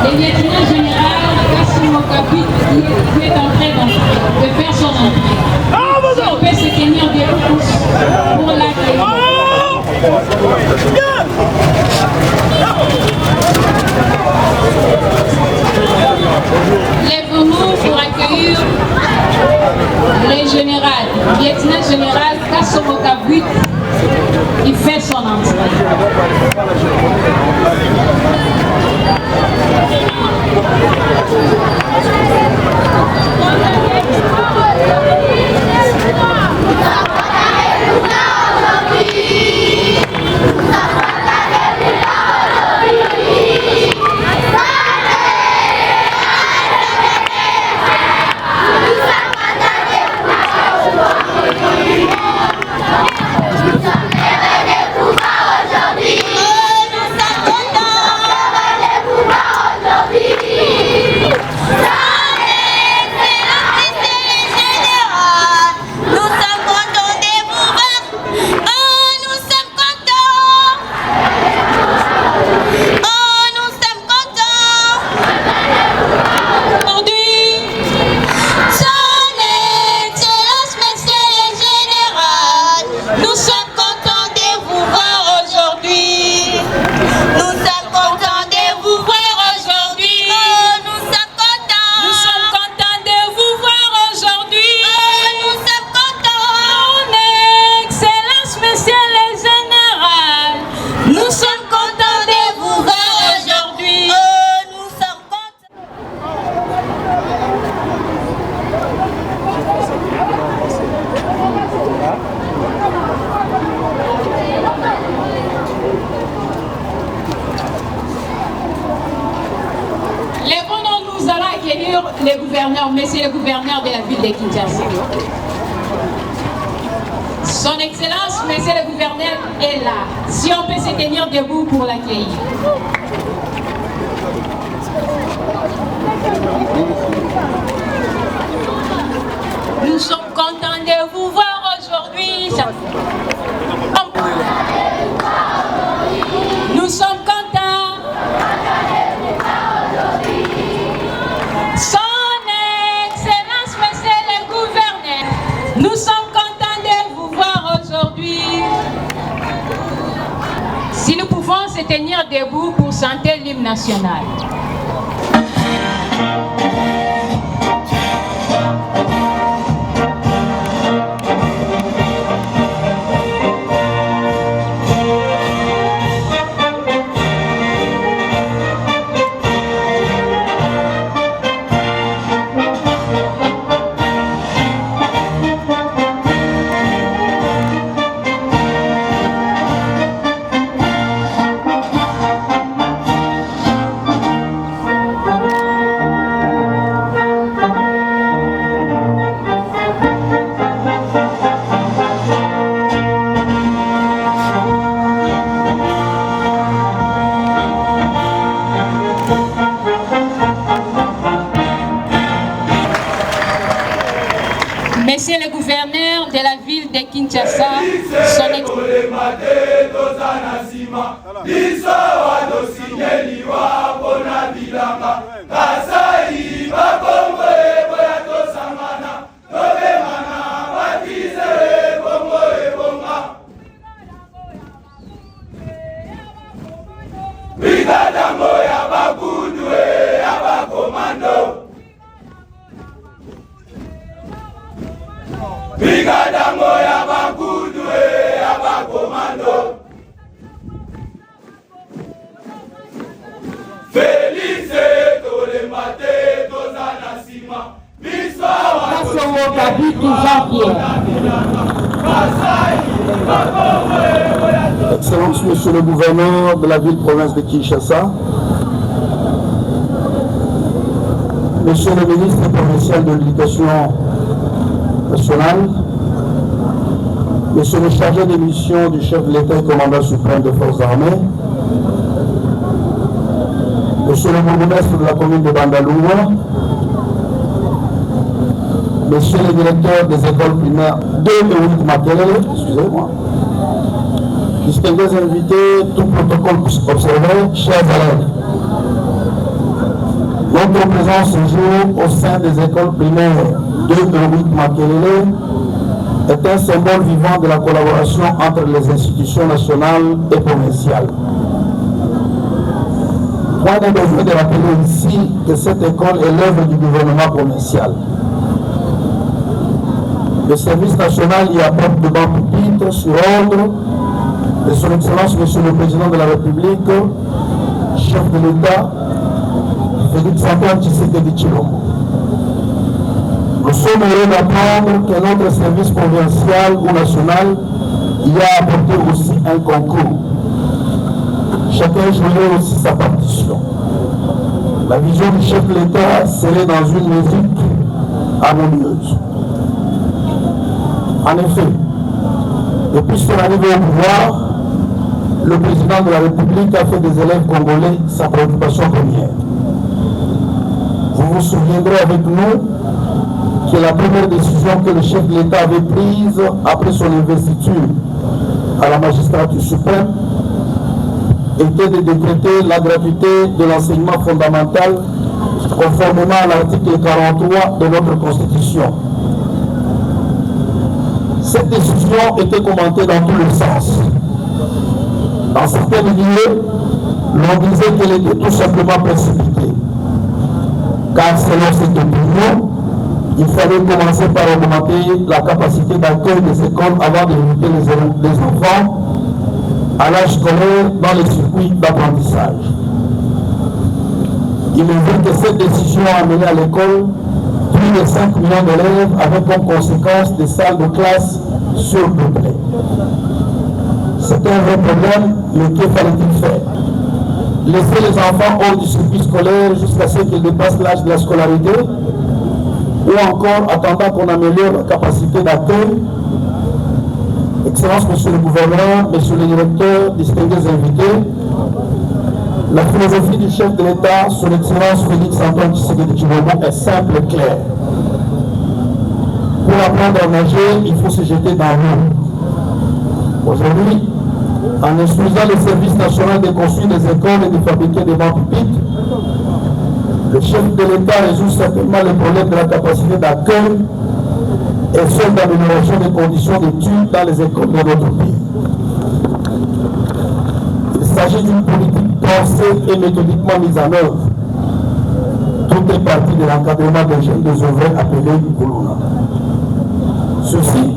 Le lieutenant général Kassimo Kabit qui est en train de faire son entrée. Si on peut se tenir debout pour l'accueillir. Lèvez-vous pour accueillir le général, lieutenant général Kassimo Kabit qui fait son entrée. Les gouverneurs, monsieur le gouverneur de la ville de Kinshasa. Son Excellence, monsieur le gouverneur est là. Si on peut se tenir debout pour l'accueillir. Nous sommes contents de vous voir aujourd'hui. Nous sommes contents. Son Excellence, monsieur le gouverneur, nous sommes contents de vous voir aujourd'hui. Si nous pouvons se tenir debout pour chanter l'hymne national. Monsieur le gouverneur de la ville de Kinshasa, son Brigadango ya bagudu ya bakomando. Felice tole mate tozana sima. Kassimo Kabit Jean-Pierre. Excellence, Monsieur le gouverneur de la ville-province de Kinshasa, Monsieur le ministre provincial de l'Éducation nationale, Monsieur le chargé des missions du chef de l'État et commandant suprême des forces armées, Monsieur le bourgmestre de la commune de Bandaloua, Monsieur le directeur des écoles primaires 2 et 8 maternelles, excusez-moi, distingués invités, tout protocole observé, chers élèves. Notre présence ce jour au sein des écoles primaires de Eowit Makelele est un symbole vivant de la collaboration entre les institutions nationales et provinciales. Point n'est besoin de rappeler ici que cette école est l'œuvre du gouvernement provincial. Le service national y apporte de bons pupitres sur ordre de son Excellence Monsieur le Président de la République, chef de l'État, Félix Antoine Tshisekedi Tshilombo. Nous sommes heureux d'apprendre que notre service provincial ou national y a apporté aussi un concours. Chacun jouerait aussi sa partition. La vision du chef de l'État serait dans une musique harmonieuse. En effet, depuis son arrivée au pouvoir, le président de la République a fait des élèves congolais sa préoccupation première. Vous vous souviendrez avec nous que la première décision que le chef de l'État avait prise après son investiture à la magistrature suprême était de décréter la gratuité de l'enseignement fondamental conformément à l'article 43 de notre Constitution. Cette décision était commentée dans tous les sens. Dans certains milieux, l'on disait qu'elle était tout simplement précipitée. Car selon cette opinion, il fallait commencer par augmenter la capacité d'accueil des écoles avant de limiter les enfants à l'âge scolaire dans les circuits d'apprentissage. Il est vrai que cette décision a amené à l'école plus de 5 millions d'élèves avec comme conséquence des salles de classe surpeuplées. C'est un vrai problème, mais que fallait-il faire? Laisser les enfants hors du circuit scolaire jusqu'à ce qu'ils dépassent l'âge de la scolarité, ou encore attendant qu'on améliore la capacité d'accueil. Excellence, Monsieur le gouverneur, Monsieur le directeur, distingués invités, la philosophie du chef de l'État, Son Excellence Félix Antoine Tshisekedi Tshilombo, est simple et claire. Pour apprendre à nager, il faut se jeter dans l'eau. Aujourd'hui, en instruisant le service national de construire des écoles et de fabriquer des bancs pupitres, le chef de l'État résout certainement le problème de la capacité d'accueil et celle d'amélioration des conditions d'études dans les écoles de notre pays. Il s'agit d'une politique pensée et méthodiquement mise en œuvre. Tout est parti de l'encadrement des jeunes désœuvrés appelés Kuluna. Ceci,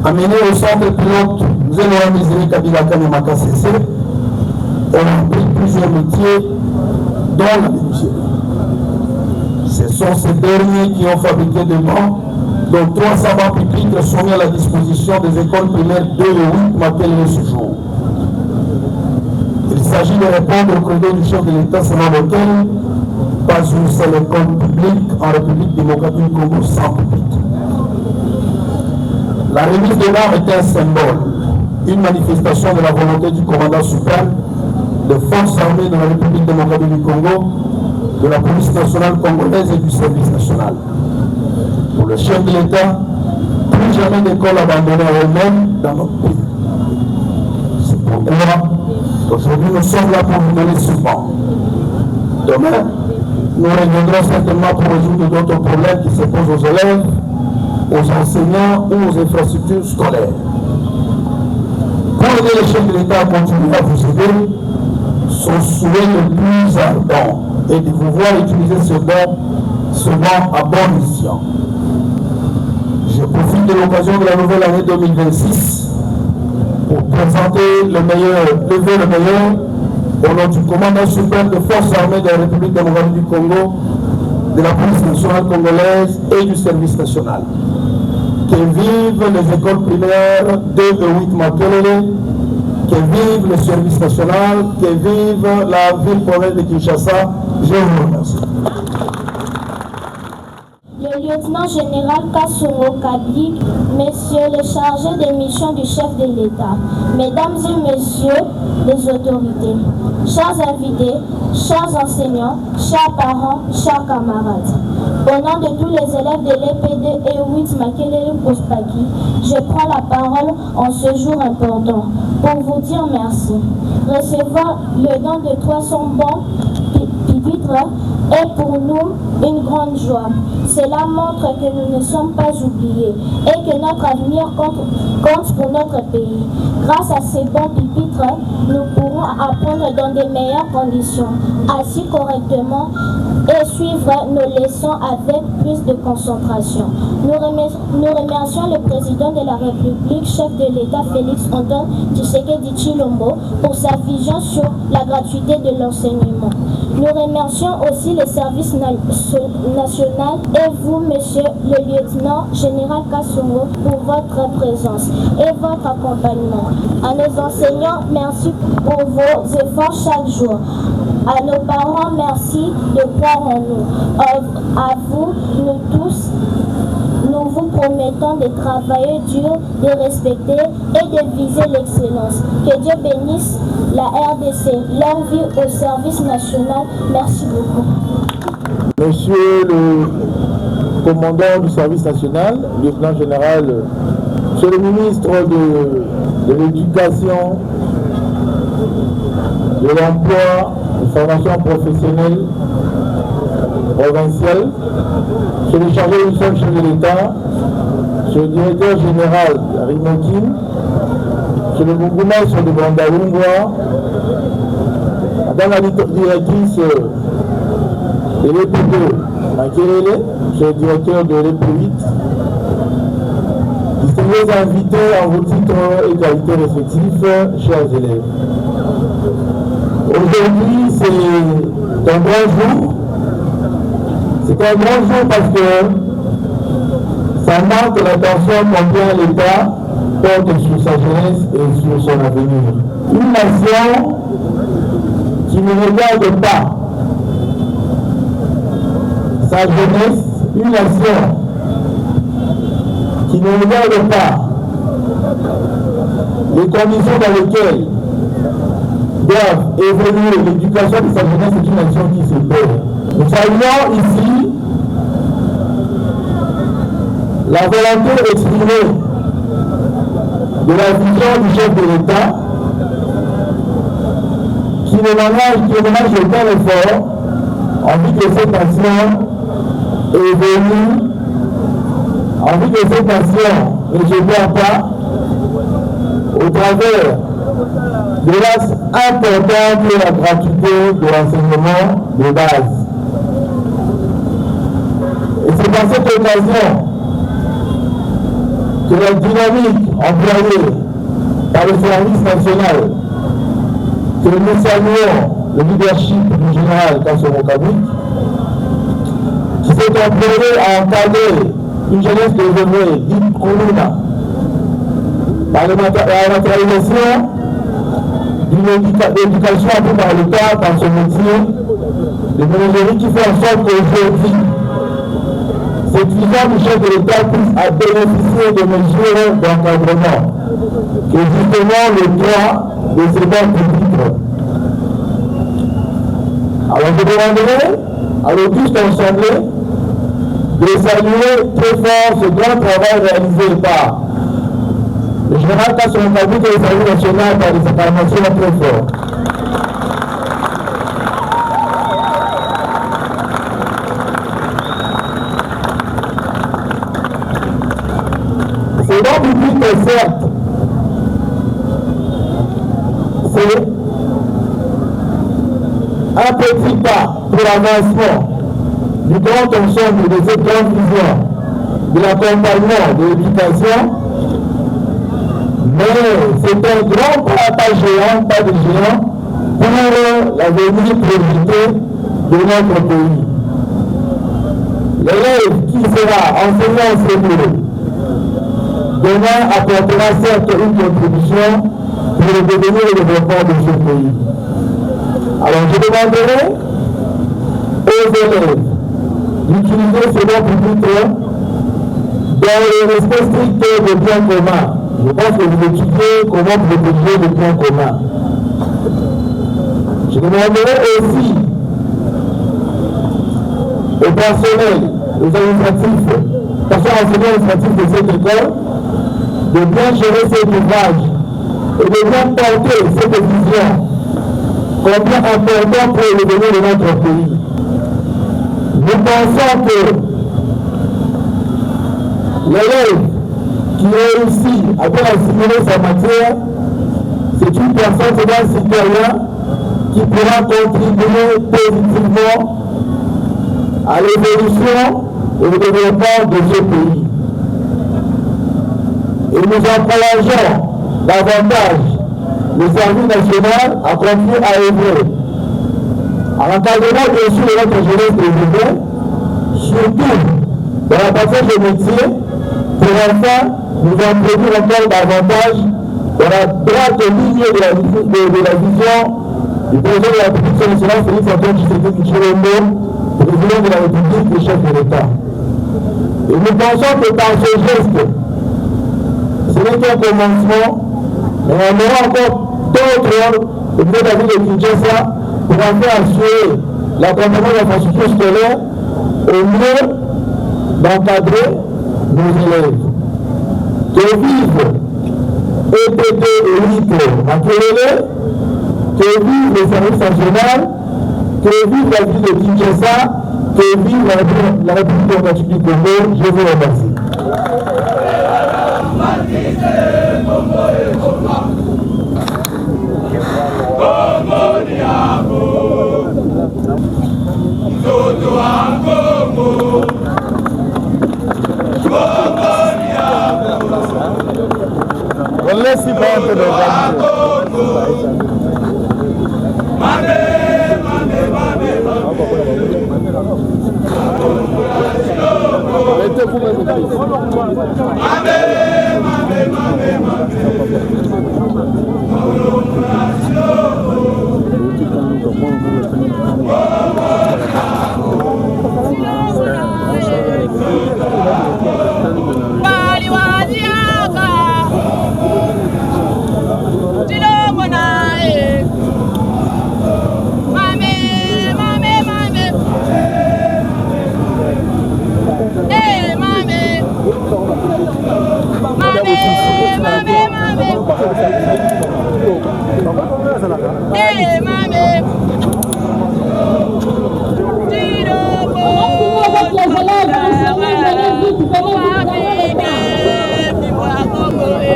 amené au centre pilote Zéloa Misiri Kabila Kane Makasese, on a appris plusieurs métiers dont la menuiserie. Ce sont ces derniers qui ont fabriqué des bancs, dont 300 bancs pupitres sont mis à la disposition des écoles primaires 2 et 8 Makelele ce jour. Il s'agit de répondre au credo du chef de l'État selon lequel pas une seule école publique en République démocratique du Congo sans pupitre. La remise des bancs est un symbole, une manifestation de la volonté du commandant suprême des forces armées de la République démocratique du Congo, de la police nationale congolaise et du service national. Pour le chef de l'État, plus jamais d'école abandonnée à eux-mêmes dans notre pays. C'est pourquoi aujourd'hui nous sommes là pour vous donner ce banc. Demain, nous reviendrons certainement pour résoudre d'autres problèmes qui se posent aux élèves, aux enseignants ou aux infrastructures scolaires. Pour aider le chef de l'État à continuer à vous aider, son souhait le plus ardent est de vous voir utiliser ce banc à bon escient. Je profite de l'occasion de la nouvelle année 2026 pour présenter le meilleur, lever le meilleur au nom du commandant suprême des forces armées de la République démocratique du Congo, de la police nationale congolaise et du service national. Que vivent les écoles primaires 2 et 8 Makelele, que vive le service national, que vive la ville-province de Kinshasa. Je vous remercie. Le lieutenant général Kassoungo Kabli, messieurs les chargés des missions du chef de l'État, mesdames et messieurs les autorités, chers invités, chers enseignants, chers parents, chers camarades, au nom de tous les élèves de l'EPD et 8 Makelele Postaki, je prends la parole en ce jour important pour vous dire merci. Recevoir le don de 300 bons pupitre est pour nous une grande joie. Cela montre que nous ne sommes pas oubliés et que notre avenir compte pour notre pays. Grâce à ces bons pupitres, nous pourrons apprendre dans de meilleures conditions, assis correctement et suivre nos leçons avec plus de concentration. Nous remercions le président de la République, chef de l'État Félix Antoine Tshisekedi Tshilombo pour sa vision sur la gratuité de l'enseignement. Nous remercions aussi le service national et vous, monsieur le lieutenant général Kassongo, pour votre présence et votre accompagnement. À nos enseignants, merci pour vos efforts chaque jour. À nos parents, merci de croire en nous. À vous, nous tous, nous vous promettons de travailler dur, de respecter et de viser l'excellence. Que Dieu bénisse la RDC, leur vie au service national. Merci beaucoup. Monsieur le commandant du service national, lieutenant général, monsieur le ministre de l'Éducation, de l'Emploi, de formation professionnelle provinciale, monsieur le chargé du chef de l'État, monsieur le directeur général Rimokin, monsieur le bourgmestre de Bandaoungwa, madame la directrice de l'EP2 Makerele, monsieur le directeur de l'EP8, distingués invités en vos titres et qualités respectifs, chers élèves. Aujourd'hui, c'est un grand jour. C'est un grand jour parce que ça marque l'attention combien l'État porte sur sa jeunesse et sur son avenir. Une nation qui ne regarde pas sa jeunesse, une nation qui ne regarde pas les conditions dans lesquelles doivent évoluer l'éducation de sa jeunesse, c'est une nation qui se perd. Nous saluons ici la volonté exprimée de la vision du chef de l'État qui ne ménage aucun effort envie que cette nation évolue, envie que cette nation ne se perd pas au travers de l'axe important de la gratuité de l'enseignement de base. Et c'est dans cette occasion que la dynamique employée par le service national, que nous saluons le leadership du général Kassongo Kabik, qui s'est employé à encadrer une jeunesse développée, dite Koulouna, par la matérialisation d'une éducation apprise par l'État dans son métier de menuiserie qui fait en sorte qu'aujourd'hui, cette vision du chef de l'État puisse bénéficier de mesures d'encadrement, que justement le droit de ces banques publiques. Alors je demanderai à l'auguste assemblée de saluer très fort ce grand travail réalisé par le général Kassongo Kabik et le service national par les acclamations très fortes. C'est donc public, certes, c'est un petit pas pour l'avancement du grand ensemble de cette grande vision de l'accompagnement de l'éducation, mais c'est un grand pas géant, pas de géant, pour l'avenir priorité de notre pays. L'élève qui sera enseignant sérieux demain apportera certes une contribution pour le devenir et le développement de ce pays. Alors je demanderai aux élèves d'utiliser ce nom public dans le respect strict des biens communs. Je pense que vous étudiez comment protéger les biens communs. Je demanderai aussi au personnel, aux administratifs, enseignants administratifs de cette école, de bien gérer cet ouvrage et de bien porter cette vision combien important pour le devenir de notre pays. Nous pensons que l'élève qui réussit à bien assimiler sa matière, c'est une personne, c'est un citoyen qui pourra contribuer positivement à l'évolution et au développement de ce pays. Et nous encourageons davantage le service national à continuer à œuvrer à l'encadrement bien sûr de notre jeunesse présidée, surtout dans la partie des métiers, pour enfin nous introduire encore davantage dans la droite ligne de la vision du président de la République nationale, Félix Antoine Tshisekedi Tshilombo, président de la République et chef de l'État. Et nous pensons que par ce geste, ce n'est qu'un commencement, mais on aura encore d'autres au niveau de la ville de Kinshasa pour enfin assurer l'accompagnement de l'infrastructure scolaire au mieux d'encadrer nos élèves. Que vive EPT et IPO Makelele, que vive le service national, que vive la ville de Kinshasa, que vive la République démocratique du Congo. Je vous remercie.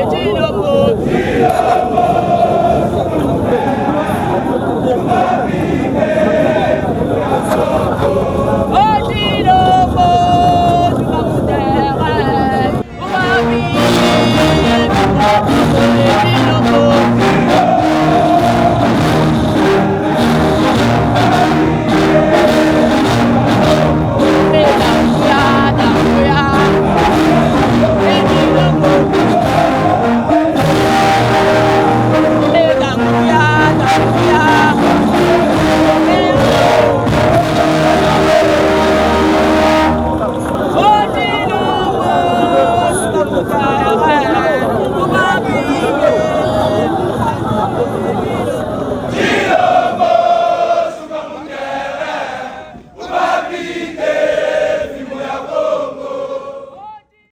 Thank you.